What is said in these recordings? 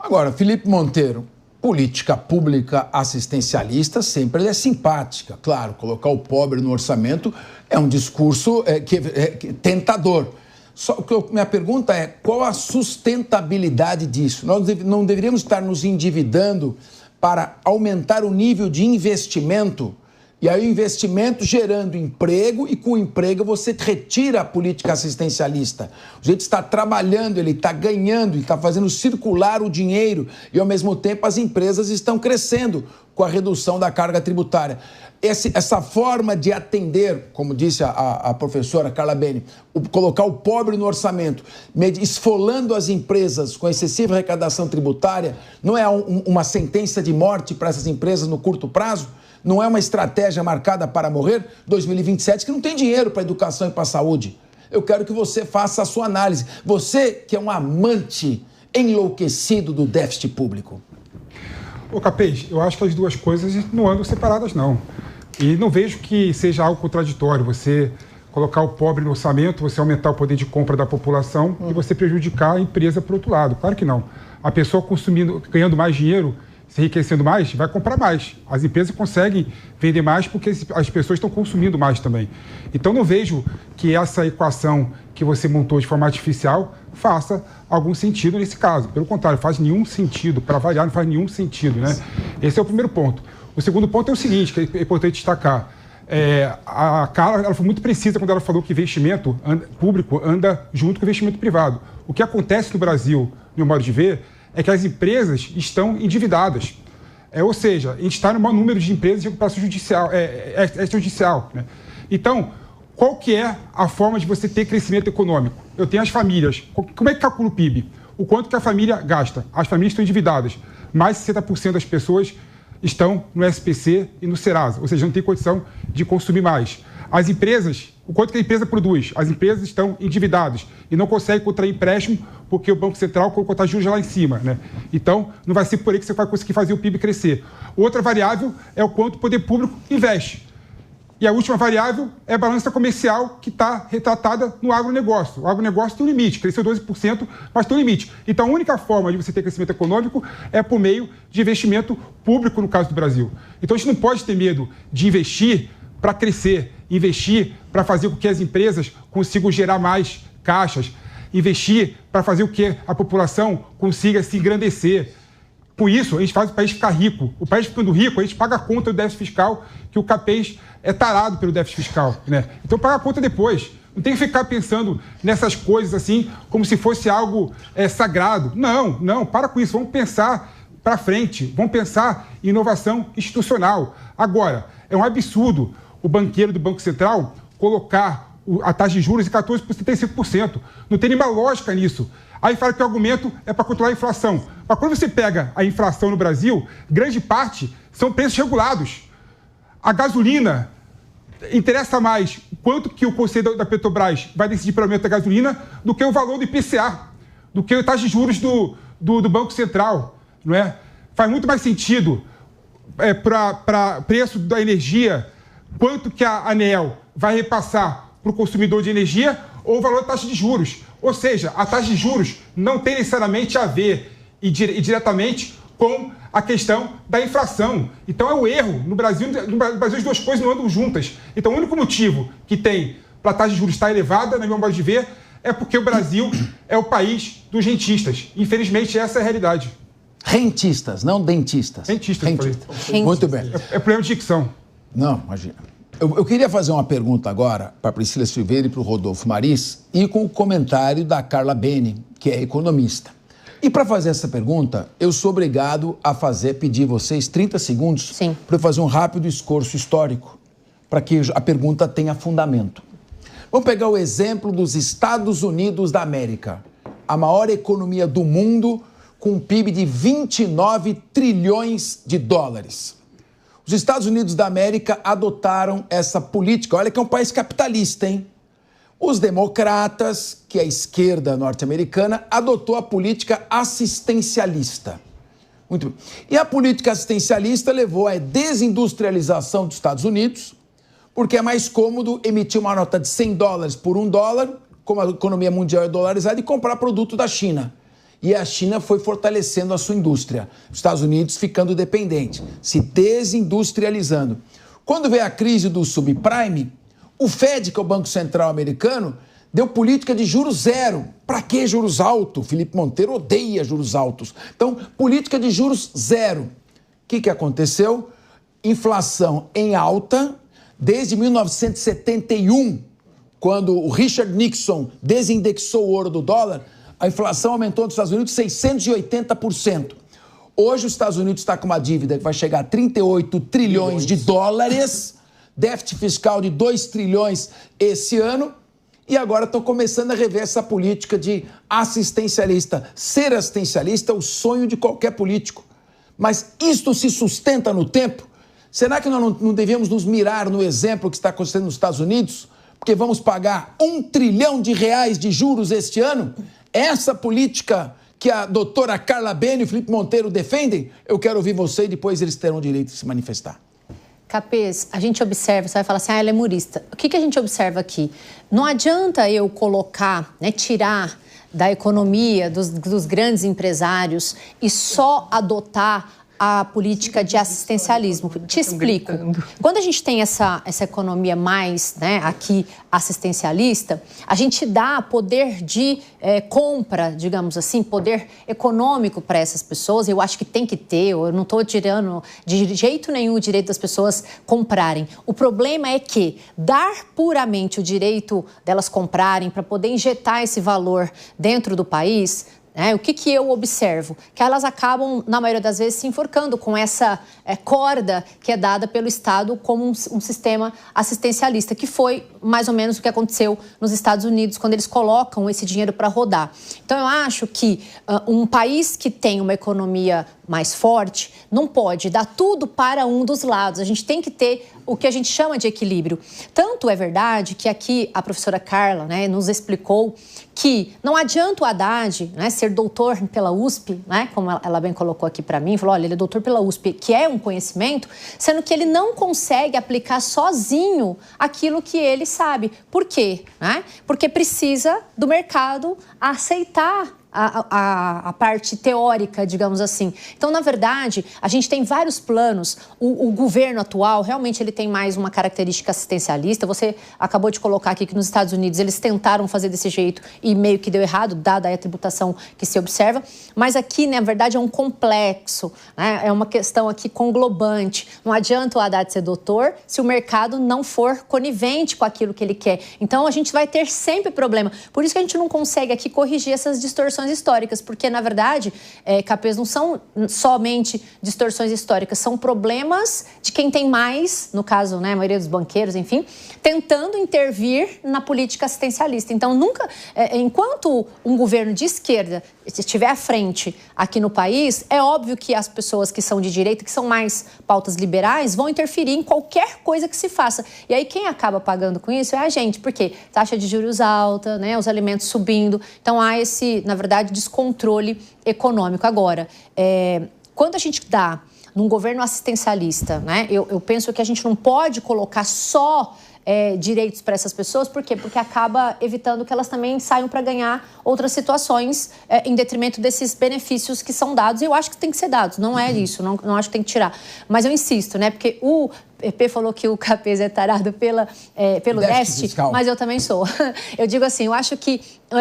Agora, Felipe Monteiro, política pública assistencialista sempre é simpática. Claro, colocar o pobre no orçamento é um discurso tentador. Só que minha pergunta é, qual a sustentabilidade disso? Nós não deveríamos estar nos endividando para aumentar o nível de investimento, e aí o investimento gerando emprego, e com o emprego você retira a política assistencialista. O jeito está trabalhando, ele está ganhando, ele está fazendo circular o dinheiro, e ao mesmo tempo as empresas estão crescendo com a redução da carga tributária. Essa forma de atender, como disse a professora Carla Beni, colocar o pobre no orçamento, esfolando as empresas com excessiva arrecadação tributária, não é uma sentença de morte para essas empresas no curto prazo? Não é uma estratégia marcada para morrer? 2027, que não tem dinheiro para a educação e para a saúde. Eu quero que você faça a sua análise. Você que é um amante enlouquecido do déficit público. Ô Capês, eu acho que as duas coisas não andam separadas, não. E não vejo que seja algo contraditório você colocar o pobre no orçamento, você aumentar o poder de compra da população e você prejudicar a empresa por outro lado. Claro que não. A pessoa consumindo, ganhando mais dinheiro, se enriquecendo mais, vai comprar mais. As empresas conseguem vender mais porque as pessoas estão consumindo mais também. Então não vejo que essa equação que você montou de forma artificial faça algum sentido nesse caso. Pelo contrário, faz nenhum sentido. Para variar, não faz nenhum sentido, né? Esse é o primeiro ponto. O segundo ponto é o seguinte, que é importante destacar. A Carla, ela foi muito precisa quando ela falou que investimento público anda junto com o investimento privado. O que acontece no Brasil, no meu modo de ver, é que as empresas estão endividadas. Ou seja, a gente está no maior número de empresas de recuperação judicial, extrajudicial, né? Então, qual que é a forma de você ter crescimento econômico? Eu tenho as famílias. Como é que calcula o PIB? O quanto que a família gasta? As famílias estão endividadas. Mais de 60% das pessoas estão no SPC e no Serasa, ou seja, não tem condição de consumir mais. As empresas, o quanto que a empresa produz? As empresas estão endividadas e não conseguem contrair empréstimo porque o Banco Central colocou taxa de juros lá em cima, né? Então, não vai ser por aí que você vai conseguir fazer o PIB crescer. Outra variável é o quanto o poder público investe. E a última variável é a balança comercial que está retratada no agronegócio. O agronegócio tem um limite, cresceu 12%, mas tem um limite. Então, a única forma de você ter crescimento econômico é por meio de investimento público, no caso do Brasil. Então, a gente não pode ter medo de investir para crescer, investir para fazer com que as empresas consigam gerar mais caixas, investir para fazer com que a população consiga se engrandecer. Com isso, a gente faz o país ficar rico. O país ficando rico, a gente paga a conta do déficit fiscal, que o Capês é tarado pelo déficit fiscal, né? Então paga a conta depois. Não tem que ficar pensando nessas coisas assim, como se fosse algo sagrado. Não, para com isso. Vamos pensar para frente. Vamos pensar em inovação institucional. Agora, é um absurdo o banqueiro do Banco Central colocar a taxa de juros em 14% por 35%. Não tem nenhuma lógica nisso. Aí fala que o argumento é para controlar a inflação. Mas quando você pega a inflação no Brasil, grande parte são preços regulados. A gasolina, interessa mais quanto que o Conselho da Petrobras vai decidir pelo aumento da gasolina do que o valor do IPCA, do que a taxa de juros do Banco Central, não é? Faz muito mais sentido para preço da energia, quanto que a ANEEL vai repassar para o consumidor de energia ou o valor da taxa de juros. Ou seja, a taxa de juros não tem necessariamente a ver diretamente com a questão da inflação. Então é um erro. No Brasil as duas coisas não andam juntas. Então o único motivo que tem para a taxa de juros estar elevada, na minha modo de ver, é porque o Brasil é o país dos rentistas. Infelizmente, essa é a realidade. Rentistas, não dentistas. Rentistas. Muito bem. É problema de dicção. Não, imagina. Eu queria fazer uma pergunta agora para a Priscila Silveira e para o Rodolfo Maris e com o comentário da Carla Beni, que é economista. E para fazer essa pergunta, eu sou obrigado a pedir vocês 30 segundos para eu fazer um rápido esforço histórico para que a pergunta tenha fundamento. Vamos pegar o exemplo dos Estados Unidos da América, a maior economia do mundo com um PIB de 29 trilhões de dólares. Os Estados Unidos da América adotaram essa política. Olha que é um país capitalista, hein? Os democratas, que é a esquerda norte-americana, adotou a política assistencialista. Muito bem. E a política assistencialista levou à desindustrialização dos Estados Unidos, porque é mais cômodo emitir uma nota de $100 por $1, como a economia mundial é dolarizada, e comprar produto da China. e a China foi fortalecendo a sua indústria. Os Estados Unidos ficando dependente, se desindustrializando. Quando veio a crise do subprime, o Fed, que é o Banco Central americano, deu política de juros zero. Para que juros altos? Felipe Monteiro odeia juros altos. Então, política de juros zero. O que aconteceu? Inflação em alta desde 1971, quando o Richard Nixon desindexou o ouro do dólar, a inflação aumentou nos Estados Unidos 680%. Hoje os Estados Unidos está com uma dívida que vai chegar a 38 trilhões de dólares, déficit fiscal de 2 trilhões esse ano, e agora estão começando a rever essa política de assistencialista. Ser assistencialista é o sonho de qualquer político. Mas isto se sustenta no tempo? Será que nós não devemos nos mirar no exemplo que está acontecendo nos Estados Unidos? Porque vamos pagar R$1 trilhão de juros este ano? Essa política que a doutora Carla Bene e o Felipe Monteiro defendem? Eu quero ouvir você e depois eles terão o direito de se manifestar. Capês, a gente observa, você vai falar assim, ela é murista. O que a gente observa aqui? Não adianta eu colocar, tirar da economia, dos grandes empresários e só adotar a política de assistencialismo. Te explico. Quando a gente tem essa economia mais, aqui, assistencialista, a gente dá poder de compra, digamos assim, poder econômico para essas pessoas. Eu acho que tem que ter, eu não estou tirando de jeito nenhum o direito das pessoas comprarem. O problema é que dar puramente o direito delas comprarem para poder injetar esse valor dentro do país... O que eu observo? Que elas acabam, na maioria das vezes, se enforcando com essa corda que é dada pelo Estado como um sistema assistencialista, que foi mais ou menos o que aconteceu nos Estados Unidos, quando eles colocam esse dinheiro para rodar. Então, eu acho que um país que tem uma economia mais forte não pode dar tudo para um dos lados. A gente tem que ter o que a gente chama de equilíbrio. Tanto é verdade que aqui a professora Carla nos explicou que não adianta o Haddad ser doutor pela USP, como ela bem colocou aqui para mim, falou, olha, ele é doutor pela USP, que é um conhecimento, sendo que ele não consegue aplicar sozinho aquilo que ele sabe. Por quê? Porque precisa do mercado aceitar a parte teórica, digamos assim. Então, na verdade, a gente tem vários planos. O governo atual, realmente, ele tem mais uma característica assistencialista. Você acabou de colocar aqui que nos Estados Unidos eles tentaram fazer desse jeito e meio que deu errado, dada a tributação que se observa. Mas aqui, na verdade, é um complexo, é uma questão aqui conglobante. Não adianta o Haddad ser doutor se o mercado não for conivente com aquilo que ele quer. Então, a gente vai ter sempre problema. Por isso que a gente não consegue aqui corrigir essas distorções históricas, porque, na verdade, Capês, não são somente distorções históricas, são problemas de quem tem mais, no caso, a maioria dos banqueiros, enfim, tentando intervir na política assistencialista. Então, nunca, enquanto um governo de esquerda estiver à frente aqui no país, é óbvio que as pessoas que são de direita, que são mais pautas liberais, vão interferir em qualquer coisa que se faça. E aí, quem acaba pagando com isso é a gente, porque taxa de juros alta, os alimentos subindo. Então, há esse, na verdade, descontrole econômico. Agora, quando a gente dá num governo assistencialista, eu penso que a gente não pode colocar só direitos para essas pessoas. Por quê? Porque acaba evitando que elas também saiam para ganhar outras situações em detrimento desses benefícios que são dados. E eu acho que tem que ser dados, não é isso, não acho que tem que tirar. Mas eu insisto, porque o EP falou que o Capês é tarado pelo déficit, mas eu também sou. Eu digo assim, eu acho que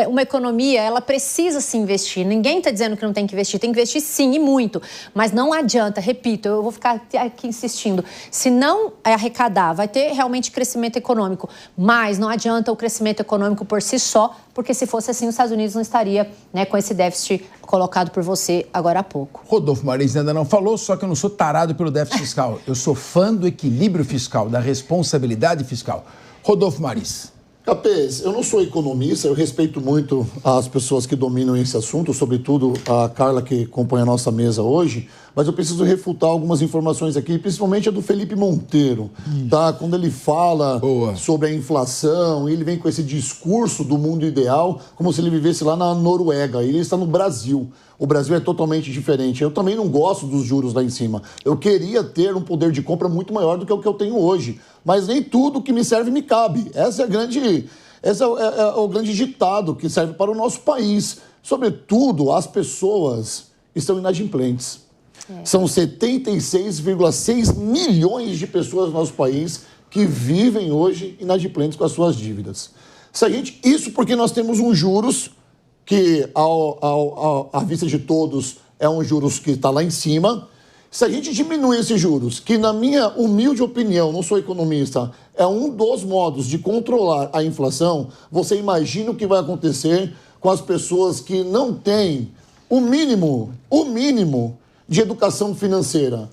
uma economia, ela precisa se investir. Ninguém está dizendo que não tem que investir sim, e muito. Mas não adianta, repito, eu vou ficar aqui insistindo, se não arrecadar, vai ter realmente crescimento econômico, mas não adianta o crescimento econômico por si só, porque se fosse assim, os Estados Unidos não estaria com esse déficit colocado por você agora há pouco. Rodolfo Marins ainda não falou, só que eu não sou tarado pelo déficit fiscal. Eu sou fã do equilíbrio fiscal, da responsabilidade fiscal. Rodolfo Marins. Capês, eu não sou economista, eu respeito muito as pessoas que dominam esse assunto, sobretudo a Carla, que acompanha a nossa mesa hoje, mas eu preciso refutar algumas informações aqui, principalmente a do Felipe Monteiro, tá? Quando ele fala sobre a inflação, ele vem com esse discurso do mundo ideal, como se ele vivesse lá na Noruega, e ele está no Brasil. O Brasil é totalmente diferente. Eu também não gosto dos juros lá em cima. Eu queria ter um poder de compra muito maior do que o que eu tenho hoje. Mas nem tudo que me serve me cabe. Esse é o grande ditado que serve para o nosso país. Sobretudo, as pessoas estão inadimplentes. São 76,6 milhões de pessoas no nosso país que vivem hoje inadimplentes com as suas dívidas. Isso porque nós temos um juros que, à vista de todos, é um juros que está lá em cima. Se a gente diminuir esses juros, que na minha humilde opinião, não sou economista, é um dos modos de controlar a inflação, você imagina o que vai acontecer com as pessoas que não têm o mínimo de educação financeira.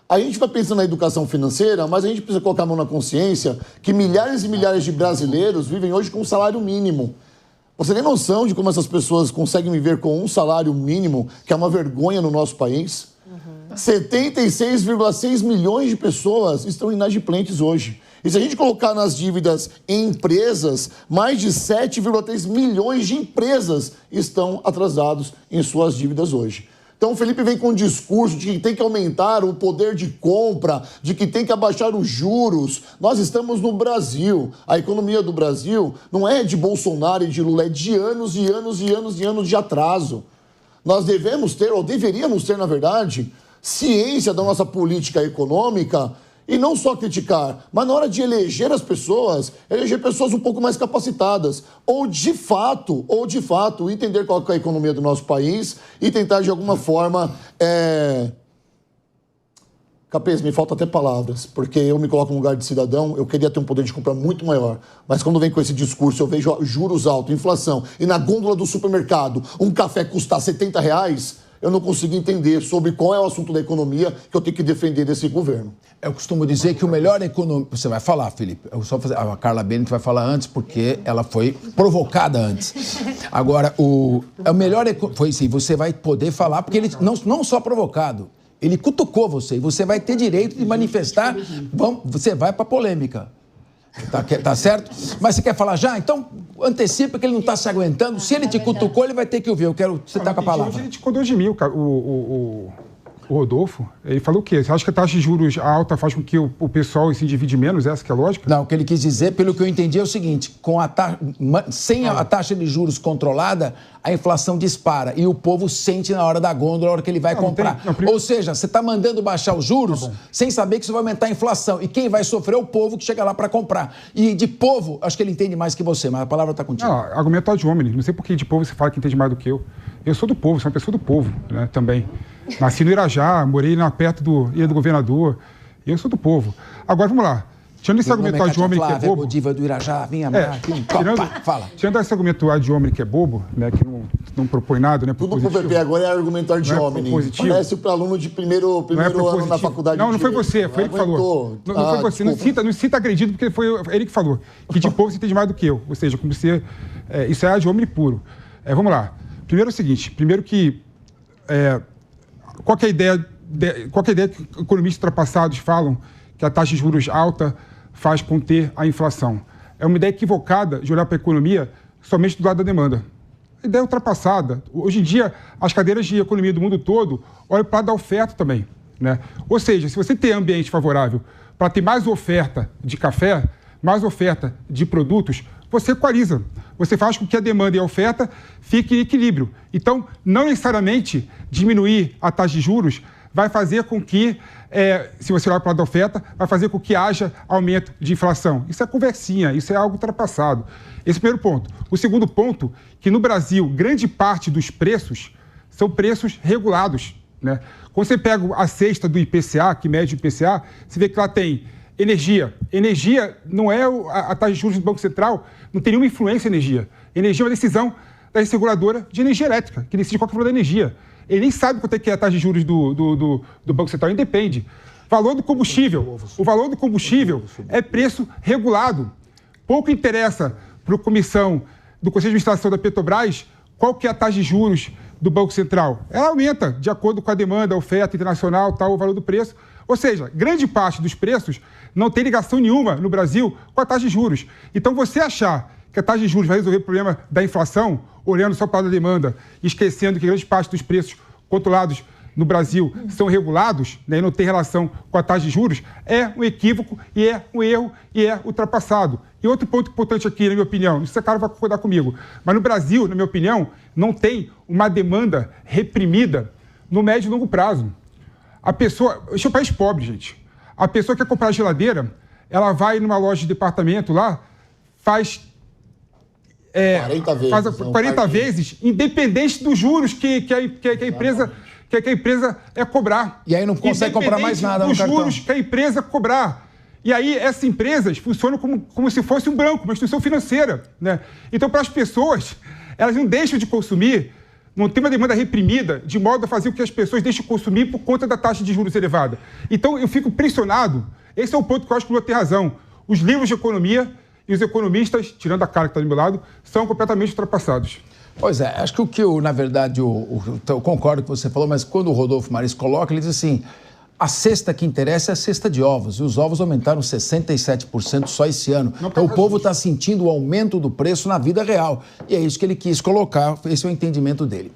A gente vai pensando na educação financeira, mas a gente precisa colocar a mão na consciência que milhares e milhares de brasileiros vivem hoje com um salário mínimo. Você tem noção de como essas pessoas conseguem viver com um salário mínimo, que é uma vergonha no nosso país? 76,6 milhões de pessoas estão inadimplentes hoje. E se a gente colocar nas dívidas em empresas, mais de 7,3 milhões de empresas estão atrasados em suas dívidas hoje. Então o Felipe vem com um discurso de que tem que aumentar o poder de compra, de que tem que abaixar os juros. Nós estamos no Brasil. A economia do Brasil não é de Bolsonaro e de Lula, é de anos e anos e anos e anos de atraso. Nós devemos ter, ou deveríamos ter, na verdade, ciência da nossa política econômica e não só criticar, mas na hora de eleger as pessoas, eleger pessoas um pouco mais capacitadas, ou de fato, entender qual é a economia do nosso país e tentar de alguma forma... Capês, me faltam até palavras, porque eu me coloco no lugar de cidadão, eu queria ter um poder de compra muito maior, mas quando vem com esse discurso, eu vejo juros altos, inflação, e na gôndola do supermercado um café custar R$70, eu não consigo entender sobre qual é o assunto da economia que eu tenho que defender desse governo. Eu costumo dizer que o melhor economista... Você vai falar, Felipe. A Carla Bennett vai falar antes, porque ela foi provocada antes. Agora, o melhor... Foi assim, você vai poder falar, porque ele não só provocado, ele cutucou você, e você vai ter direito de manifestar, você vai para polêmica. Tá certo? Mas você quer falar já? Então antecipa que ele não está se aguentando. Se ele te cutucou, ele vai ter que ouvir. Você tá com a palavra. Hoje ele te condou de mim, o Rodolfo. Ele falou o quê? Você acha que a taxa de juros alta faz com que o pessoal se divide menos? Essa que é a lógica? Não, o que ele quis dizer, pelo que eu entendi, é o seguinte: sem a taxa de juros controlada, a inflação dispara e o povo sente na hora da gôndola, na hora que ele vai comprar. Ou seja, você está mandando baixar os juros sem saber que isso vai aumentar a inflação. E quem vai sofrer é o povo que chega lá para comprar. E de povo, acho que ele entende mais que você, mas a palavra está contigo. Não, argumento ad hominem. Não sei por que de povo você fala que entende mais do que eu. Eu sou do povo, sou uma pessoa do povo, né, também. Nasci no Irajá, morei perto do Ilha do Governador. Eu sou do povo. Agora, vamos lá. Tirando esse argumento ad hominem que é bobo... Diva do Irajá, tirando esse argumento ad hominem que é bobo, né, que não propõe nada, né? Tudo pro PP agora é argumento ad hominem. Parece o aluno de primeiro ano na faculdade. Não foi você, foi ele que falou. Não foi você, não cita agredido, porque foi ele que falou. Que de povo você entende mais do que eu. Ou seja, como você... isso é ad hominem puro. Vamos lá. Primeiro é o seguinte, qual que é a ideia que economistas ultrapassados falam que a taxa de juros alta faz conter a inflação? É uma ideia equivocada de olhar para a economia somente do lado da demanda. A ideia ultrapassada. Hoje em dia, as cadeiras de economia do mundo todo olham para o lado da oferta também, né? Ou seja, se você tem ambiente favorável para ter mais oferta de café, mais oferta de produtos, você equaliza. Você faz com que a demanda e a oferta fiquem em equilíbrio. Então, não necessariamente diminuir a taxa de juros vai fazer com que, se você olhar para o lado da oferta, vai fazer com que haja aumento de inflação. Isso é conversinha, isso é algo ultrapassado. Esse é o primeiro ponto. O segundo ponto, que no Brasil, grande parte dos preços são preços regulados, né? Quando você pega a cesta do IPCA, que mede o IPCA, você vê que lá tem energia. Energia não é a taxa de juros do Banco Central, não tem nenhuma influência em energia. Energia é uma decisão da reguladora de energia elétrica, que decide qual que é o valor da energia. Ele nem sabe quanto é que é a taxa de juros do Banco Central, independe. Valor do combustível. O valor do combustível é preço regulado. Pouco interessa para a comissão do Conselho de Administração da Petrobras qual que é a taxa de juros do Banco Central. Ela aumenta de acordo com a demanda, a oferta internacional, tal, o valor do preço. Ou seja, grande parte dos preços não tem ligação nenhuma no Brasil com a taxa de juros. Então, você achar que a taxa de juros vai resolver o problema da inflação, olhando só para a demanda, esquecendo que grande parte dos preços controlados no Brasil são regulados, né, e não tem relação com a taxa de juros, é um equívoco e é um erro e é ultrapassado. E outro ponto importante aqui, na minha opinião, esse cara vai concordar comigo, mas no Brasil, na minha opinião, não tem uma demanda reprimida no médio e longo prazo. A pessoa... Isso é um país pobre, gente. A pessoa que quer comprar geladeira, ela vai numa loja de departamento lá, faz 40 vezes, independente dos juros que a empresa cobrar. E aí não consegue comprar mais nada no cartão. Dos juros que a empresa cobrar. E aí essas empresas funcionam como se fosse um banco, uma instituição financeira, né? Então, para as pessoas, elas não deixam de consumir, não tem uma demanda reprimida, de modo a fazer com que as pessoas deixem de consumir por conta da taxa de juros elevada. Então, eu fico pressionado. Esse é o ponto que eu acho que o Lula tem razão. Os livros de economia e os economistas, tirando a cara que está do meu lado, são completamente ultrapassados. Pois é, acho que na verdade, eu concordo com o que você falou, mas quando o Rodolfo Maris coloca, ele diz assim, a cesta que interessa é a cesta de ovos, e os ovos aumentaram 67% só esse ano. Então o povo está sentindo o aumento do preço na vida real, e é isso que ele quis colocar, esse é o entendimento dele.